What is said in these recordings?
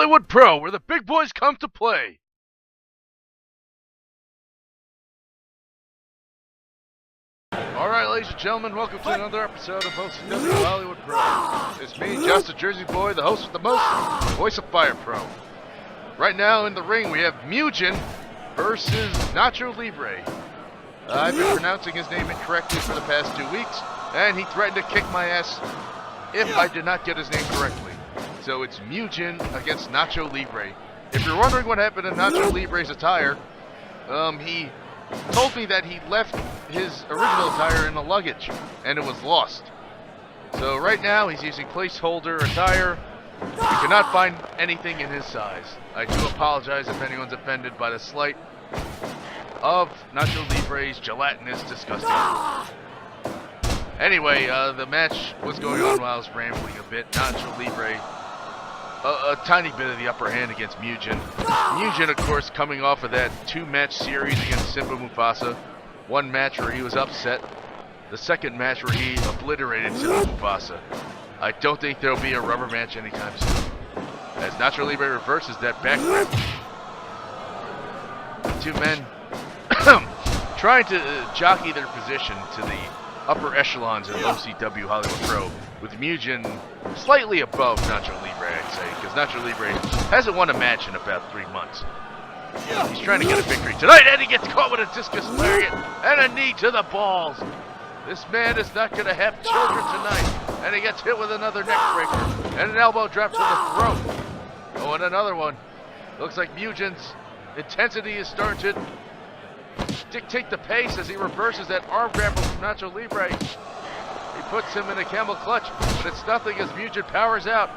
Hollywood Pro, where the big boys come to play. Alright, ladies and gentlemen, welcome to another episode of OCW Hollywood Pro. It's me, Just a Jersey Boy, the host with the most, voice of Fire Pro. Right now in the ring we have Mugen versus Nacho Libre. I've been pronouncing his name incorrectly for the past 2 weeks, and he threatened to kick my ass if I did not get his name correctly. So it's Mugen against Nacho Libre. If you're wondering what happened to Nacho Libre's attire, he told me that he left his original attire in the luggage, and it was lost. So right now he's using placeholder attire. We cannot find anything in his size. I do apologize if anyone's offended by the slight of Nacho Libre's gelatinous disgusting. Anyway, the match was going on while I was rambling a bit. Nacho Libre, a tiny bit of the upper hand against Mugen. Mugen, of course, coming off of that 2-match series against Simba Mufasa. One match where he was upset. The second match where he obliterated Simba Mufasa. I don't think there'll be a rubber match anytime soon, as Nacho Libre reverses that back grip. The two men trying to jockey their position to the upper echelons of OCW Hollywood Pro, with Mugen slightly above Nacho Libre, I'd say, because Nacho Libre hasn't won a match in about 3 months. He's trying to get a victory tonight, and he gets caught with a discus lariat and a knee to the balls. This man is not going to have children tonight, and he gets hit with another neck breaker and an elbow drop to the throat. Oh, and another one. Looks like Mugen's intensity is starting to dictate the pace as he reverses that arm grapple from Nacho Libre. He puts him in a camel clutch, but it's nothing as Mugen powers out.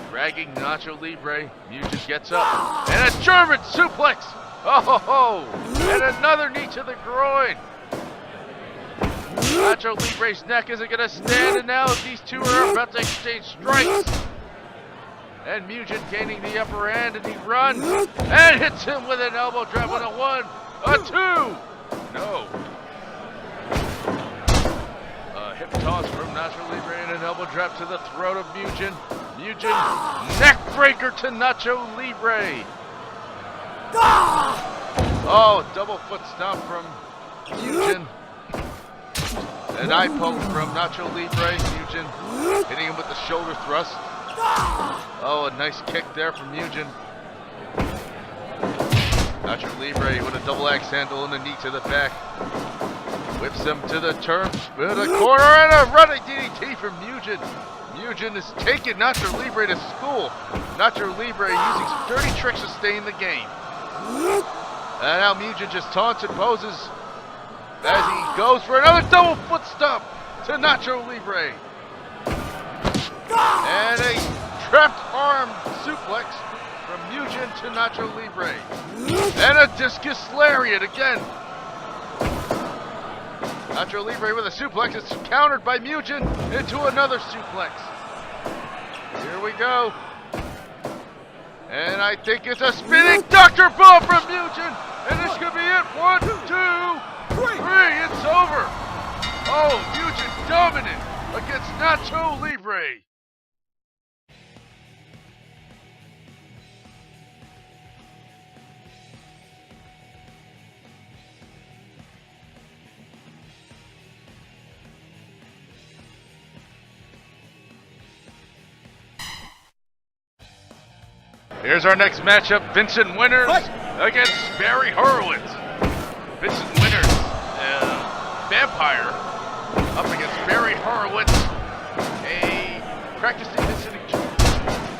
Dragging Nacho Libre, Mugen gets up, and a German suplex! Oh ho ho! And another knee to the groin! Nacho Libre's neck isn't gonna stand, and now these two are about to exchange strikes. And Mugen gaining the upper hand, and he runs, and hits him with an elbow drop on a 1, a 2! No. A hip toss from Nacho Libre and an elbow drop to the throat of Mugen. Mugen, neck breaker to Nacho Libre. Oh, double foot stomp from Mugen. An eye poke from Nacho Libre. Mugen hitting him with the shoulder thrust. Oh, a nice kick there from Mugen. Nacho Libre with a double axe handle and a knee to the back. Whips him to the turn with a corner and a running DDT from Mugen. Mugen is taking Nacho Libre to school. Nacho Libre using some dirty tricks to stay in the game. And now Mugen just taunts and poses as he goes for another double foot stomp to Nacho Libre. And a trapped arm suplex from Mugen to Nacho Libre. And a discus lariat again. Nacho Libre with a suplex. It's countered by Mugen into another suplex. Here we go. And I think it's a spinning Dr. Bomb from Mugen. And this could be it. 1, 2, 3. It's over. Oh, Mugen dominant against Nacho Libre. Here's our next matchup, Vincent Winters against Barry Horowitz. Vincent Winters, vampire, up against Barry Horowitz, a practicing Vincent.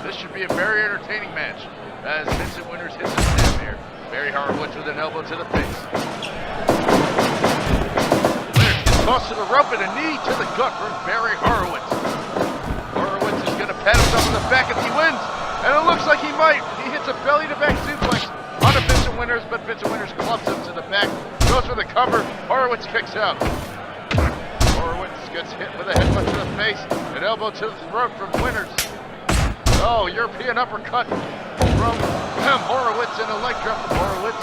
This should be a very entertaining match, as Vincent Winters hits his snap here. Barry Horowitz with an elbow to the face. Winters gets tossed to the rope and a knee to the gut from Barry Horowitz. Horowitz is going to pat himself in the back if he wins. And it looks like he might. He hits a belly-to-back suplex onto Vincent Winters, but Vincent Winters clubs him to the back. Goes for the cover. Horowitz kicks out. Horowitz gets hit with a headbutt to the face. An elbow to the throat from Winters. Oh, European uppercut from Horowitz and a leg drop from Horowitz.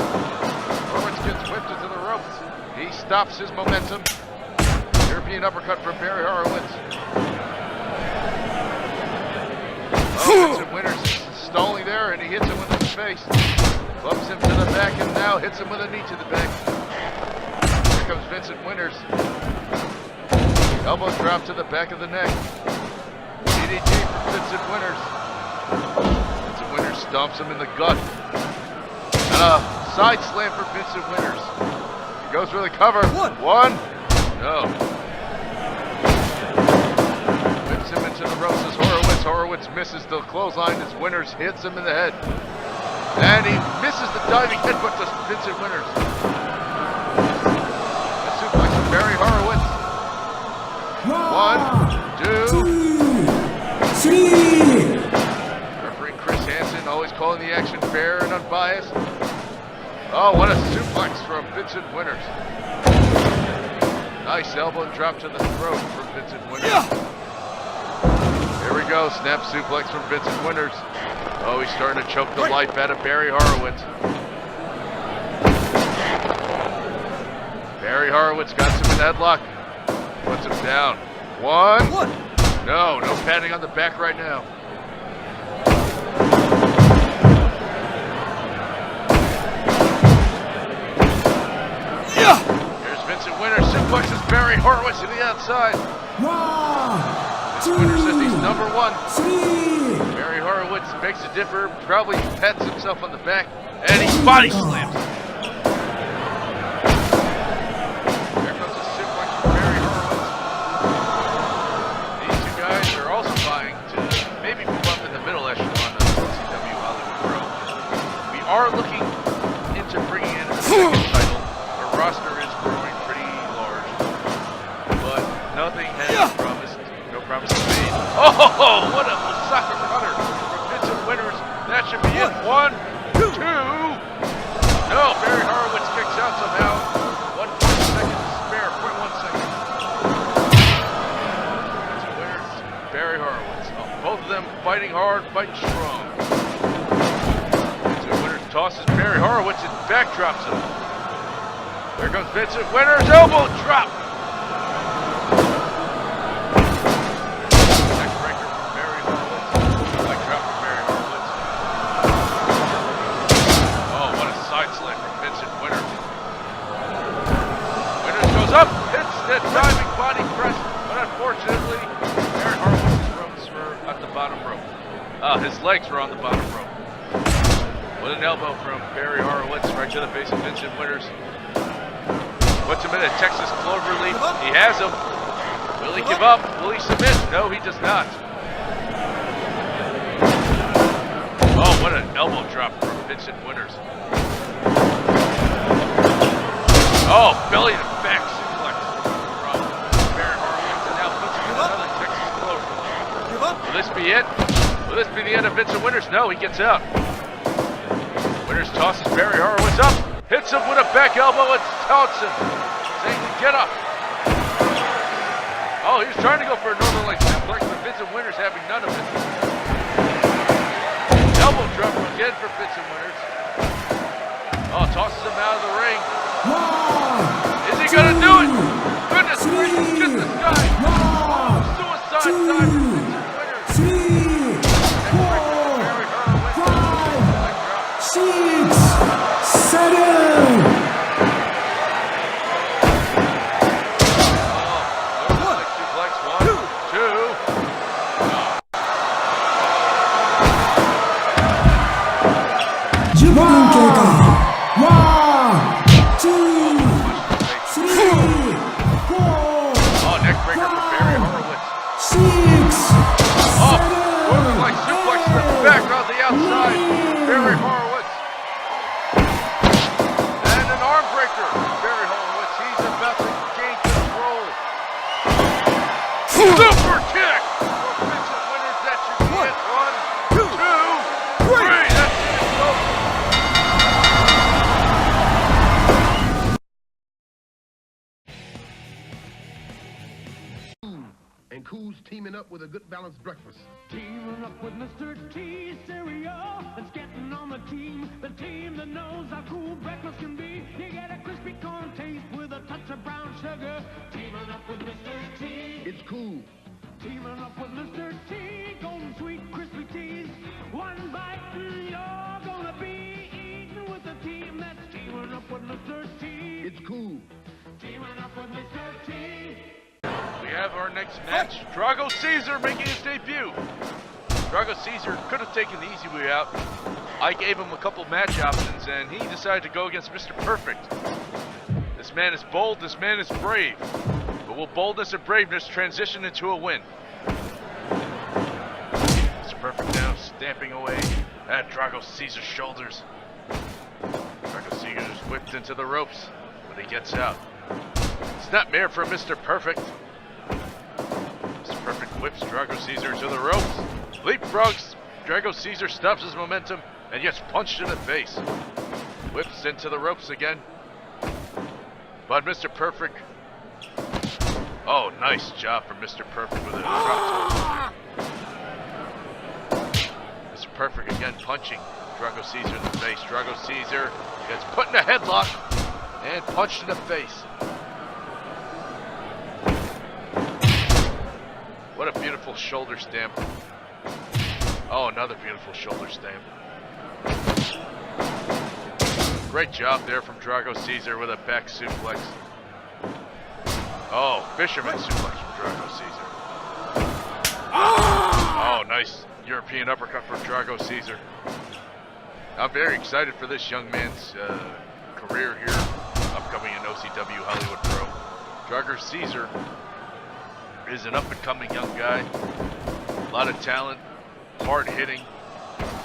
Horowitz gets whipped into the ropes. He stops his momentum. European uppercut from Barry Horowitz. Oh, Vincent Winters is stalling there, and he hits him with the face. Bumps him to the back, and now hits him with a knee to the back. Here comes Vincent Winters. Elbow drop to the back of the neck. DDT for Vincent Winters. Vincent Winters stomps him in the gut. And a side slam for Vincent Winters. He goes for the cover. One. No. Whips him into the ropes as Horowitz. Horowitz misses the clothesline as Winters hits him in the head. And he misses the diving headbutt to Vincent Winters. A suplex from Barry Horowitz. 1, 2, 3. Referee Chris Hansen always calling the action fair and unbiased. Oh, what a suplex from Vincent Winters. Nice elbow drop to the throat from Vincent Winters. Here we go, snap suplex from Vincent Winters. Oh, he's starting to choke the life out of Barry Horowitz. Barry Horowitz got him in headlock. Puts him down. 1. No padding on the back right now. Here's Vincent Winters, suplexes Barry Horowitz to the outside. Vincent Winters says he's number 1. Barry Horowitz begs to differ, probably pats himself on the back, and he body slams him. There comes a suplex from Barry Horowitz. These two guys are also vying to maybe move up in the middle echelon of OCW Hollywood Pro. We are looking into bringing in a second title. Our roster is growing pretty large, but nothing has promised. No promises made. Oh, what a soccer cutter from Vincent Winters. That should be it. 1, 2. No, Barry Horowitz kicks out somehow. 1 second to spare. 0.1 seconds. Vincent Winters, Barry Horowitz. Oh, both of them fighting hard, fighting strong. Vincent Winters tosses Barry Horowitz and backdrops him. There comes Vincent Winters, elbow drop. Up, hits that diving body press, but unfortunately, Barry Horowitz's ropes were at the bottom rope. His legs were on the bottom rope. With an elbow from Barry Horowitz right to the face of Vincent Winters. Puts him in a Texas cloverleaf. He has him. Will he give up? Will he submit? No, he does not. Oh, what an elbow drop from Vincent Winters. Oh, belly to back. Will this be it? Will this be the end of Vincent Winters? No, he gets out. Winters tosses Barry Horowitz up, hits him with a back elbow and taunts him, saying to get up. Oh, he was trying to go for a northern light suplex, but Vincent Winters having none of it. Elbow drop again for Vincent Winters. Oh, tosses him out of the ring. Is he gonna do it? Goodness gracious, get this guy. Suicide dive for Vincent Winters. 3, 4, 5, 6, 7. Outside, Barry Horowitz. And an arm breaker from Barry Horowitz. He's about to gain control. Super kick from Vincent Winters. That should be it. 1, 2, 3. That's it. It's over. And Cool's teaming up with a good balanced breakfast. Teaming up with Mr. T cereal that's getting on the team that knows how cool breakfast can be. You get a crispy corn taste with a touch of brown sugar. Teaming up with Mr. T. It's cool. Teaming up with Mr. T. Golden sweet crispy teas. One bite. fighting, you're gonna be eating with a team that's teaming up with Mr. T. It's cool. Teaming up with Mr. T. We have our next match. Drago Caesar making his debut. Drago Caesar could have taken the easy way out. I gave him a couple match options, and he decided to go against Mr. Perfect. This man is bold, this man is brave. But will boldness and braveness transition into a win? Mr. Perfect now stamping away at Drago Caesar's shoulders. Drago Caesar is whipped into the ropes, but he gets out. Snapmare from Mr. Perfect. Mr. Perfect whips Drago Caesar to the ropes. Leapfrogs. Drago Caesar stops his momentum and gets punched in the face. Whips into the ropes again. But Mr. Perfect. Oh, nice job from Mr. Perfect with a drop toe. Mr. Perfect again punching Drago Caesar in the face. Drago Caesar gets put in a headlock and punched in the face. What a beautiful shoulder stamp. Oh, another beautiful shoulder stamp. Great job there from Drago Caesar with a back suplex. Oh, fisherman suplex from Drago Caesar. Oh, nice European uppercut from Drago Caesar. I'm very excited for this young man's career here, upcoming in OCW Hollywood Pro. Drago Caesar is an up-and-coming young guy. A lot of talent, hard-hitting,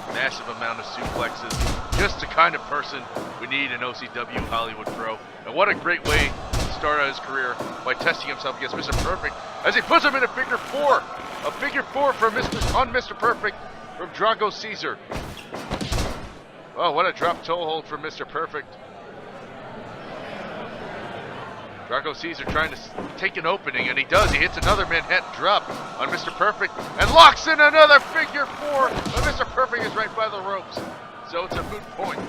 massive amount of suplexes. Just the kind of person we need in OCW Hollywood Pro. And what a great way to start out his career by testing himself against Mr. Perfect as he puts him in a figure four. A figure four from Mr. Perfect from Drago Caesar. Oh, what a drop toe hold from Mr. Perfect. Drago Caesar trying to take an opening, and he does. He hits another Manhattan drop on Mr. Perfect and locks in another figure four. But Mr. Perfect is right by the ropes, so it's a moot point.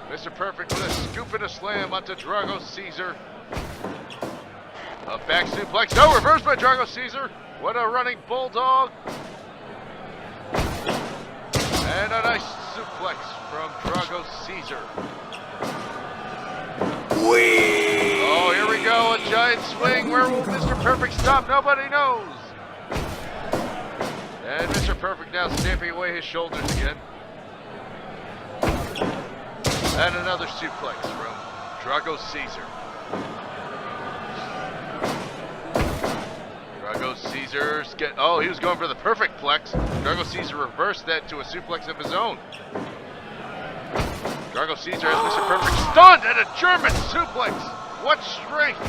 Mr. Perfect with a scoop and a slam onto Drago Caesar. A back suplex. No, reversed by Drago Caesar. What a running bulldog. And a nice suplex from Drago Caesar. Oh, here we go, a giant swing. Where will Mr. Perfect stop? Nobody knows. And Mr. Perfect now stamping away his shoulders again. And another suplex from Drago Caesar. Drago Caesar's oh, he was going for the perfect plex. Drago Caesar reversed that to a suplex of his own. Drago Caesar has Mr. Perfect stunned at a German suplex. What strength!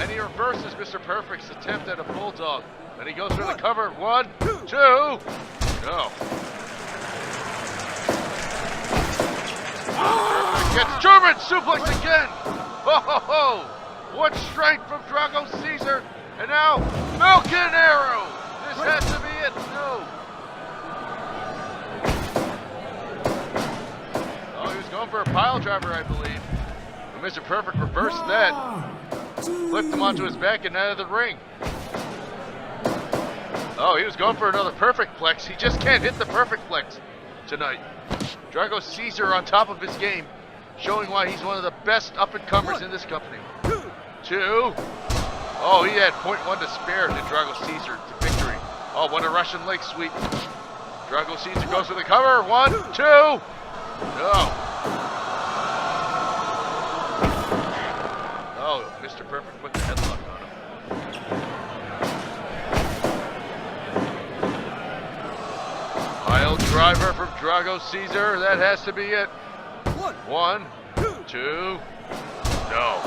And he reverses Mr. Perfect's attempt at a bulldog. And he goes for the cover. 1, 2. No. Perfect gets German suplex again. Ho ho ho! What strength from Drago Caesar. And now, Falcon Arrow. This has to be it. No. Going for a pile driver, I believe. And Mr. Perfect reversed that. Flipped him onto his back and out of the ring. Oh, he was going for another perfect plex. He just can't hit the perfect plex tonight. Drago Caesar on top of his game, showing why he's one of the best up-and-comers in this company. 2. Oh, he had 0.1 to spare to Drago Caesar to victory. Oh, what a Russian leg sweep. Drago Caesar goes for the cover. 1, 2. No. Oh, Mr. Perfect put the headlock on him. Pile driver from Drago Caesar. That has to be it. 1, 2. No.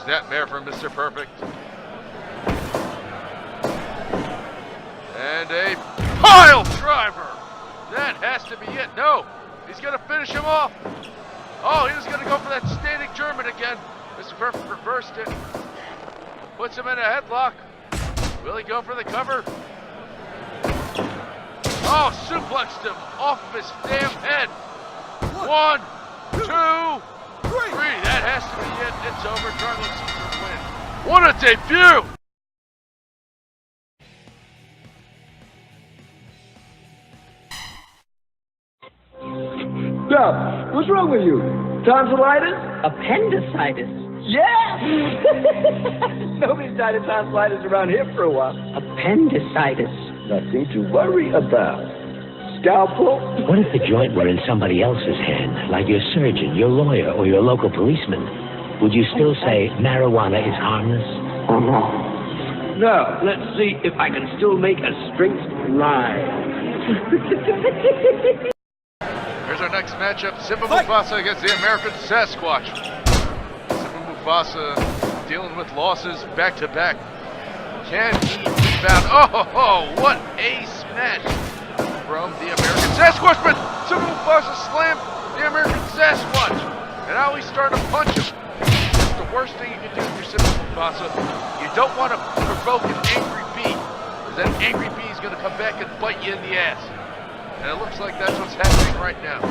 Snapmare from Mr. Perfect. And a pile driver. That has to be it. No. He's going to finish him off. Oh, he was going to go for that standing German again. Mr. Perfect reversed it. Puts him in a headlock. Will he go for the cover? Oh, suplexed him off of his damn head. 1, 2, 3. That has to be it. It's over. Drago Caesar wins. What a debut! Now, what's wrong with you? Tonsillitis? Appendicitis. Yes! Nobody's died of tonsillitis around here for a while. Appendicitis. Nothing to worry about. Scalpel? What if the joint were in somebody else's hand, like your surgeon, your lawyer, or your local policeman? Would you still say marijuana is harmless? Oh, no. Now, let's see if I can still make a straight line. Here's our next matchup, Simba Mufasa against the American Sasquatch. Simba Mufasa dealing with losses back-to-back. Can he rebound? Oh, what a smash from the American Sasquatch, but Simba Mufasa slammed the American Sasquatch. And now he's starting to punch him. It's the worst thing you can do if you're Simba Mufasa. You don't want to provoke an angry bee, because that angry bee is going to come back and bite you in the ass. And it looks like that's what's happening right now.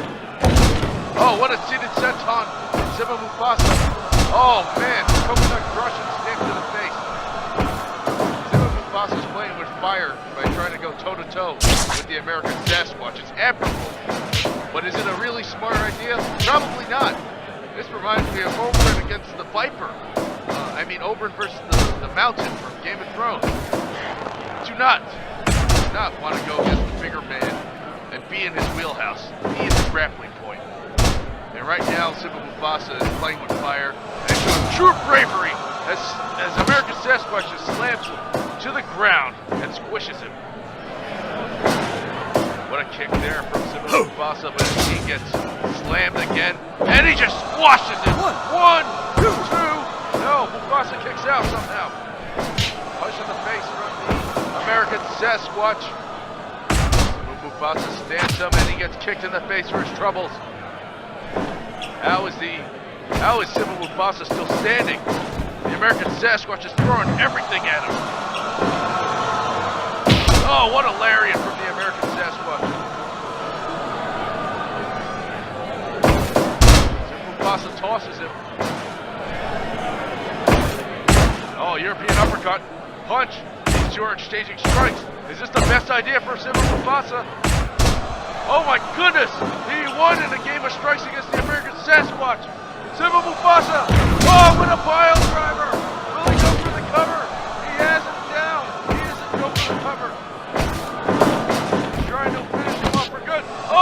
Oh, what a seated senton from Simba Mufasa. Oh, man, coconut crush and stamp to the face. Simba Mufasa's playing with fire by trying to go toe-to-toe with the American Sasquatch. It's admirable. But is it a really smart idea? Probably not. This reminds me of Oberyn against the Viper. Oberyn versus the Mountain from Game of Thrones. Do not want to go against the bigger man and be in his wheelhouse. He is the grappling point. And right now, Simba Mufasa is playing with fire and showing true bravery as American Sasquatch just slams him to the ground and squishes him. What a kick there from Simba Mufasa, but he gets slammed again, and he just squashes him. One, two. No, Mufasa kicks out somehow. Punch in the face from the American Sasquatch. Mufasa stands him and he gets kicked in the face for his troubles. How is Simba Mufasa still standing? The American Sasquatch is throwing everything at him. Oh, what a lariat from the American Sasquatch. Simba Mufasa tosses him. Oh, European uppercut. Punch. These two are exchanging strikes. Is this the best idea for Simba Mufasa? Oh my goodness! He won in a game of strikes against the American Sasquatch. Simba Mufasa! Oh, what a pile driver! Will he go for the cover? He has him down. He doesn't go for the cover. He's trying to finish him off for good. Oh!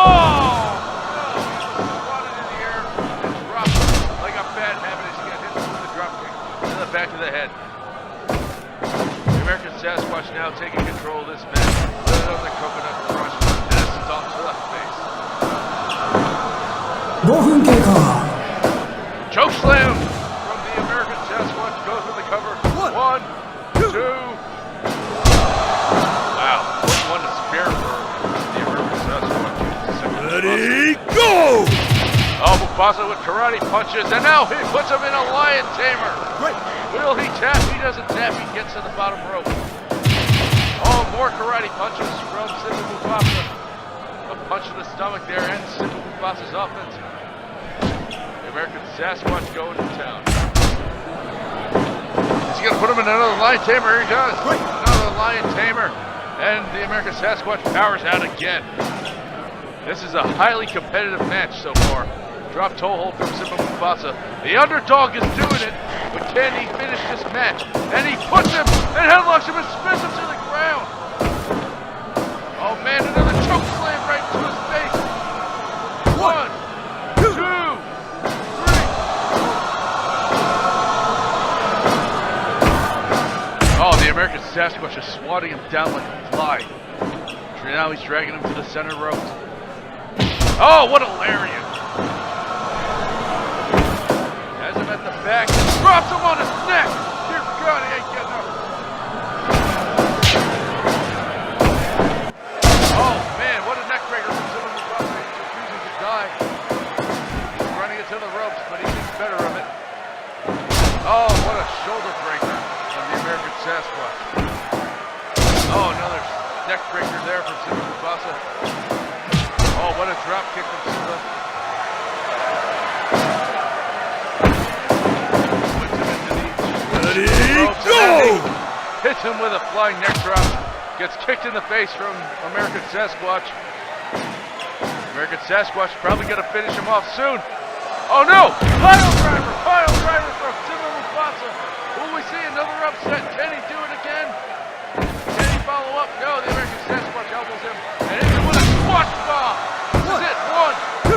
No! He was swatted in the air and dropped like a bad habit as he got hit with the drop kick to the back of the head. The American Sasquatch now taking control of this match. Let it on the coconut crush. And it's off to the face. 5分経過 Choke slam from the American Sasquatch. Goes for the cover. One, two. Wow. One to spare for the American Sasquatch. Ready, go! Oh, Mufasa with karate punches. And now he puts him in a lion tamer. Will he tap? He doesn't tap. He gets to the bottom rope. Oh, more karate punches from Simba Mufasa. A punch to the stomach there ends Simba Mufasa's offense. The American Sasquatch going to town. Is he going to put him in another lion tamer? Here he does. Another lion tamer. And the American Sasquatch powers out again. This is a highly competitive match so far. Drop toe hold from Simba Mufasa. The underdog is doing it, but can he finish this match? And he puts him and headlocks him and spins him to the ground. Oh man, another choke slam right to his face. One, two, three. Oh, the American Sasquatch is swatting him down like a fly. Now he's dragging him to the center ropes. Oh, what a lariat. Has him at the back. Drops him on his neck. Dear God, he ain't getting up. Oh, man, what a neck breaker from Simba Mufasa. He's refusing to die. He's running it to the ropes, but he thinks better of it. Oh, what a shoulder breaker from the American Sasquatch. Oh, another neck breaker there from Simba Mufasa. Oh, what a drop kick from Simba. Puts him into the Ready, go! Hits him with a flying neck drop. Gets kicked in the face from American Sasquatch. American Sasquatch probably going to finish him off soon. Oh no! Pile driver from Timber Mufasa. Will we see another upset? Can he do it again? Can he follow up? No, the American Sasquatch elbows him. And hits him with a squash bomb. This is it. 1, 2.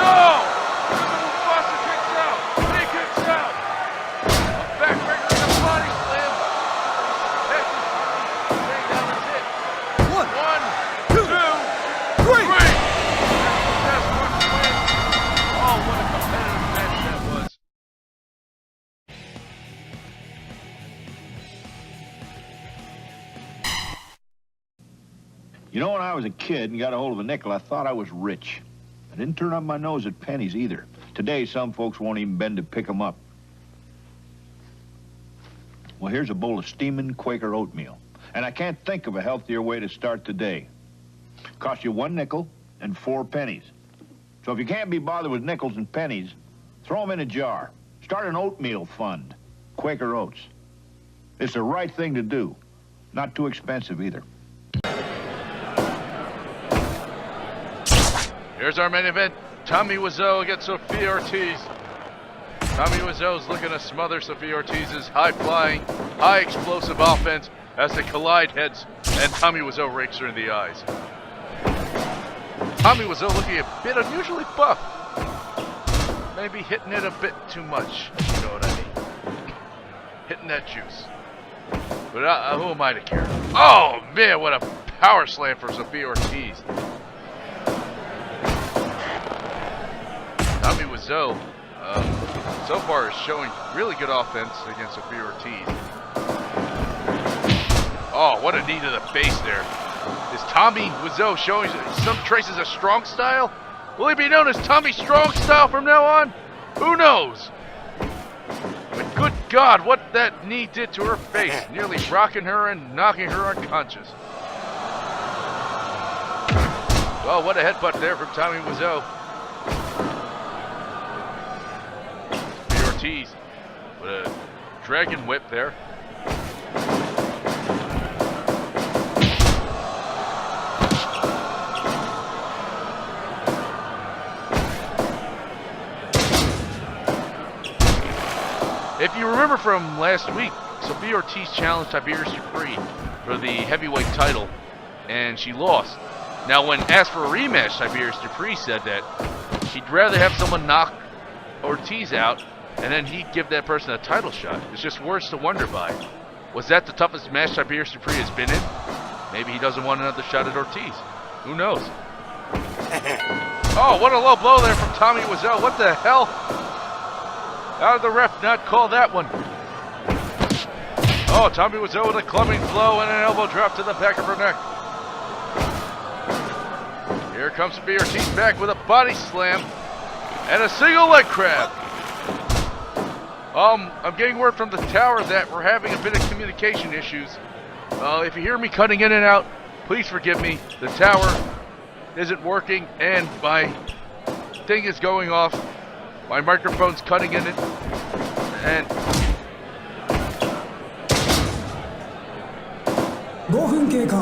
No! Timber Mufasa kicks out. He kicks out. A backbreaker and a body slam. Saying down is it. 1, 2, 3. Sasquatch wins. Oh, what a competitive match that was. You know, when I was a kid and got a hold of a nickel, I thought I was rich. I didn't turn up my nose at pennies either. Today, some folks won't even bend to pick them up. Well, here's a bowl of steaming Quaker oatmeal. And I can't think of a healthier way to start the day. Cost you 1 nickel and 4 pennies. So if you can't be bothered with nickels and pennies, throw them in a jar. Start an oatmeal fund. Quaker Oats. It's the right thing to do. Not too expensive either. Here's our main event. Tommy Wiseau against Sophia Ortiz. Tommy Wiseau's looking to smother Sophia Ortiz's high-flying, high-explosive offense as they collide heads, and Tommy Wiseau rakes her in the eyes. Tommy Wiseau looking a bit unusually buff. Maybe hitting it a bit too much, you know what I mean. Hitting that juice. But who am I to care? Oh, man, what a power slam for Sophia Ortiz. Tommy Wiseau, so far, is showing really good offense against Sophia Ortiz. Oh, what a knee to the face there. Is Tommy Wiseau showing some traces of strong style? Will he be known as Tommy Strong Style from now on? Who knows? But good God, what that knee did to her face, nearly rocking her and knocking her unconscious. Well, what a headbutt there from Tommy Wiseau. Ortiz with a dragon whip there. If you remember from last week, Sophia Ortiz challenged Tiberius Dupree for the heavyweight title, and she lost. Now, when asked for a rematch, Tiberius Dupree said that he'd rather have someone knock Ortiz out, and then he'd give that person a title shot. It's just words to wonder by. Was that the toughest match Tiberius Dupree has been in? Maybe he doesn't want another shot at Ortiz. Who knows? Oh, what a low blow there from Tommy Wiseau. What the hell? How did the ref not call that one? Oh, Tommy Wiseau with a clubbing blow and an elbow drop to the back of her neck. Here comes Sophia Ortiz back with a body slam and a single leg crab. I'm getting word from the tower that we're having a bit of communication issues. If you hear me cutting in and out, please forgive me. The tower isn't working and my thing is going off. My microphone's cutting in it. And 5分経過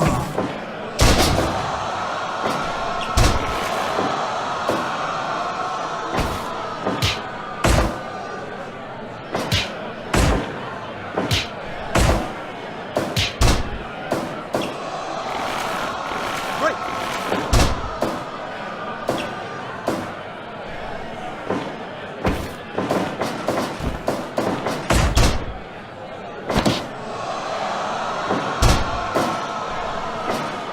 Oh,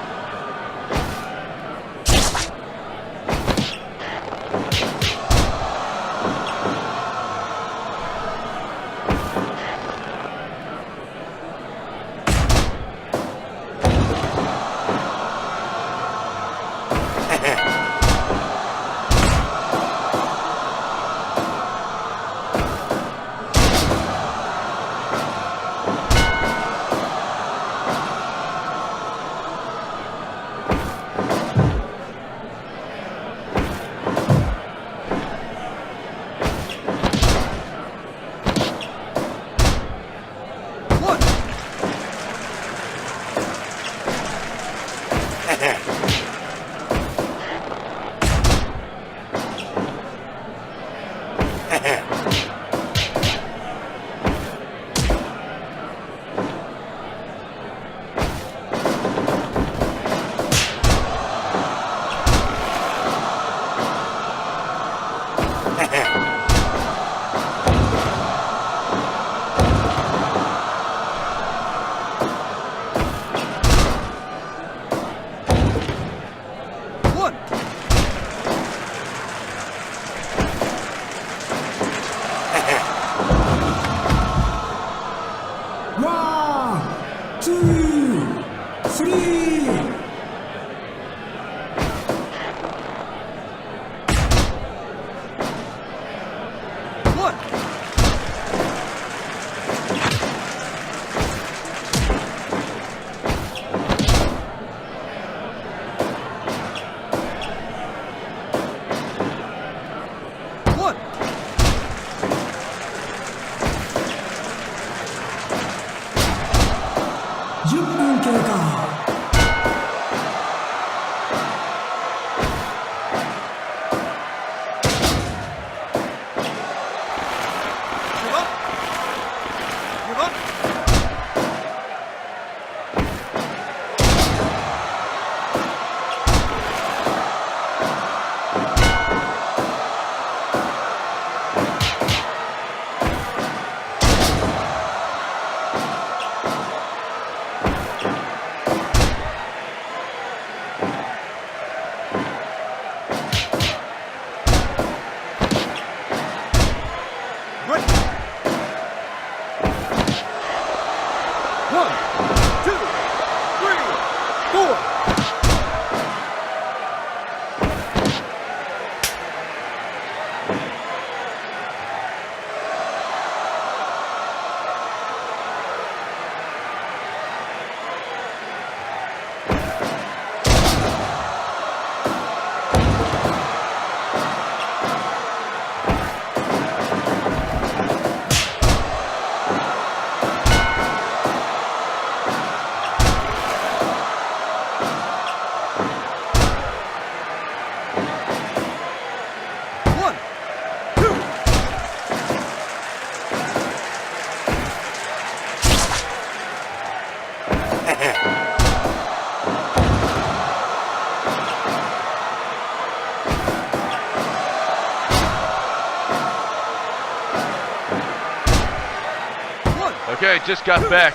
Okay, just got back.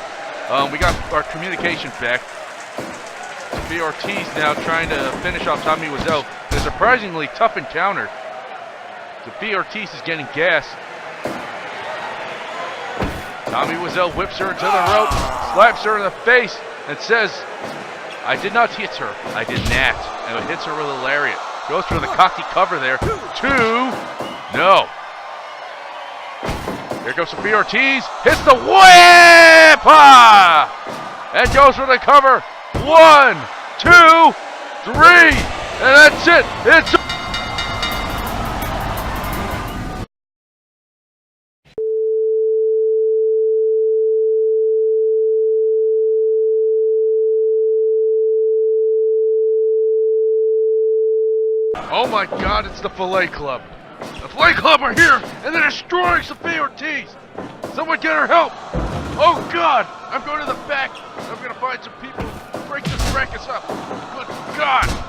We got our communications back. Sophia Ortiz now trying to finish off Tommy Wiseau. A surprisingly tough encounter. Sophia Ortiz is getting gassed. Tommy Wiseau whips her into the rope, slaps her in the face, and says, "I did not hit her. I did not." And it hits her with a lariat. Goes for the cocky cover there. 2. No. Here comes Sophia Ortiz. Hits the whip! And goes for the cover. 1, 2, 3. And that's it. It's oh my God, it's the Filet Club. The Filet Club are here, and they're destroying Sophia Ortiz. Someone get her help. Oh God, I'm going to the back. I'm going to find some people to break this ruckus up. Good God.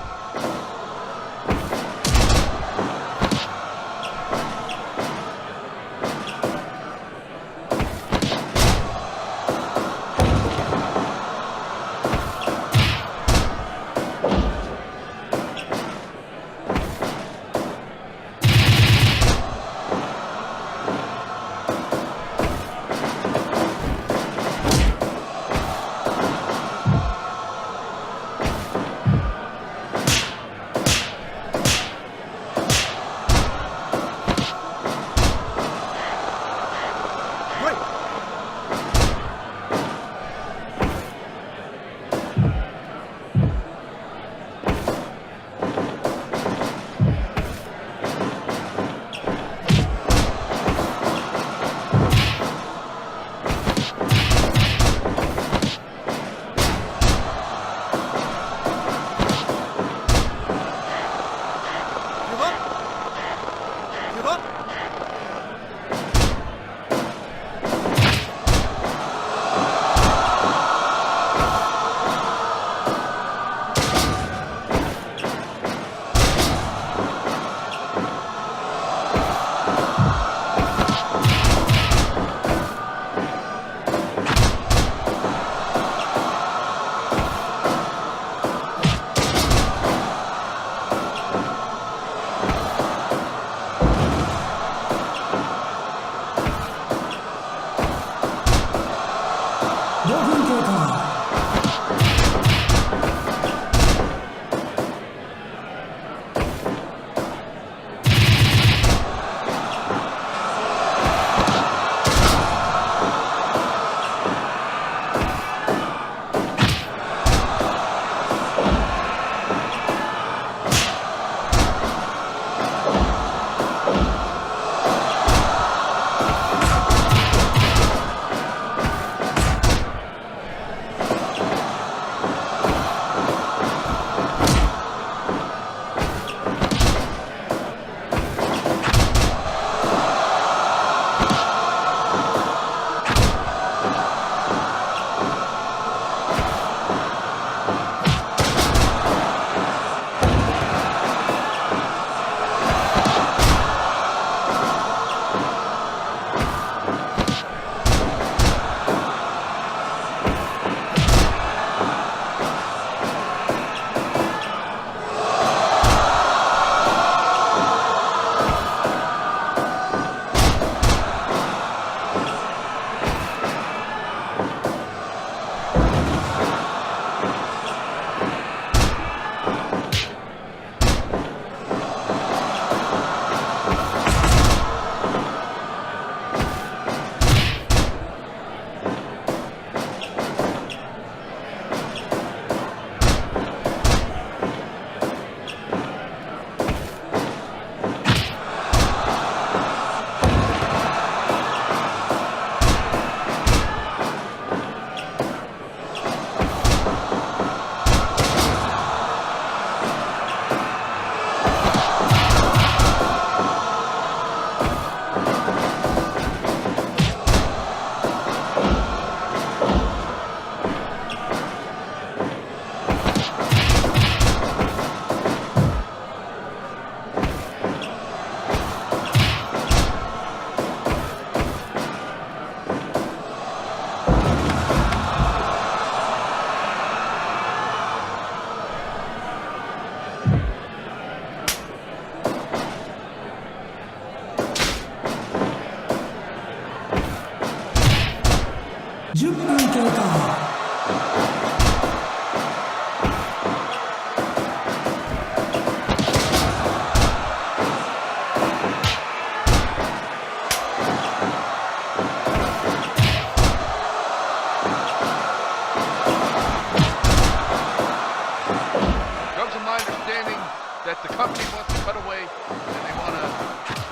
if the company wants to cut away and they want to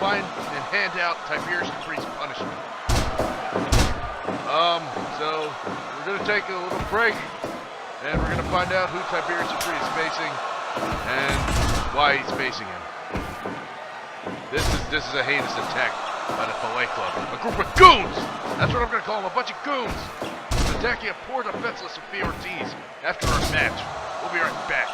find and hand out Tiberius Dupree's punishment. So we're going to take a little break, and we're going to find out who Tiberius Dupree is facing and why he's facing him. This is a heinous attack by the Filet Club. A group of goons! That's what I'm going to call them, a bunch of goons! Attacking a poor defenseless Sophia Ortiz after our match. We'll be right back.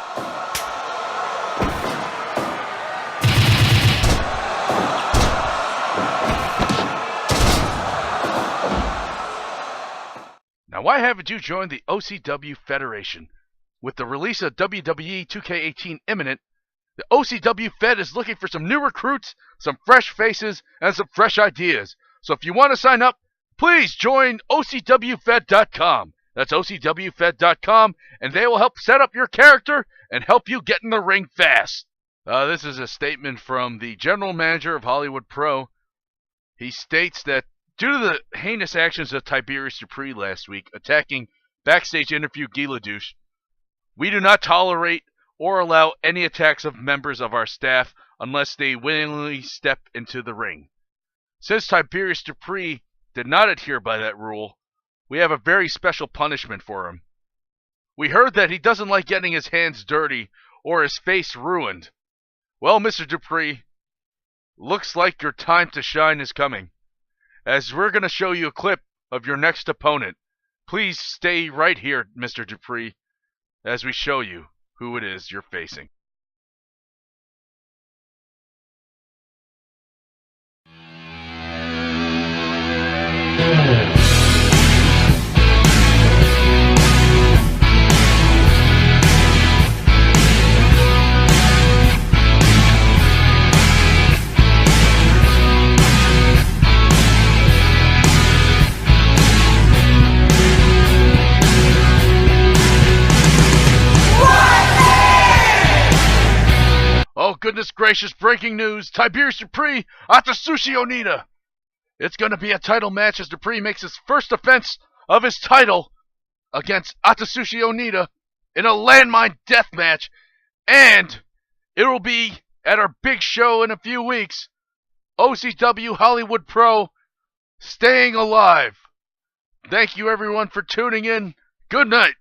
Now, why haven't you joined the OCW Federation? With the release of WWE 2K18 imminent, the OCW Fed is looking for some new recruits, some fresh faces, and some fresh ideas. So if you want to sign up, please join OCWFed.com. That's OCWFed.com, and they will help set up your character and help you get in the ring fast. This is a statement from the general manager of Hollywood Pro. He states that due to the heinous actions of Tiberius Dupree last week, attacking backstage interview Guy LeDouche, we do not tolerate or allow any attacks of members of our staff unless they willingly step into the ring. Since Tiberius Dupree did not adhere by that rule, we have a very special punishment for him. We heard that he doesn't like getting his hands dirty or his face ruined. Well, Mr. Dupree, looks like your time to shine is coming, as we're going to show you a clip of your next opponent. Please stay right here, Mr. Dupree, as we show you who it is you're facing. Oh, goodness gracious, breaking news. Tiberius Dupree, Atsushi Onita. It's going to be a title match as Dupree makes his first defense of his title against Atsushi Onita in a landmine death match. And it will be at our big show in a few weeks, OCW Hollywood Pro, Staying Alive. Thank you everyone for tuning in. Good night.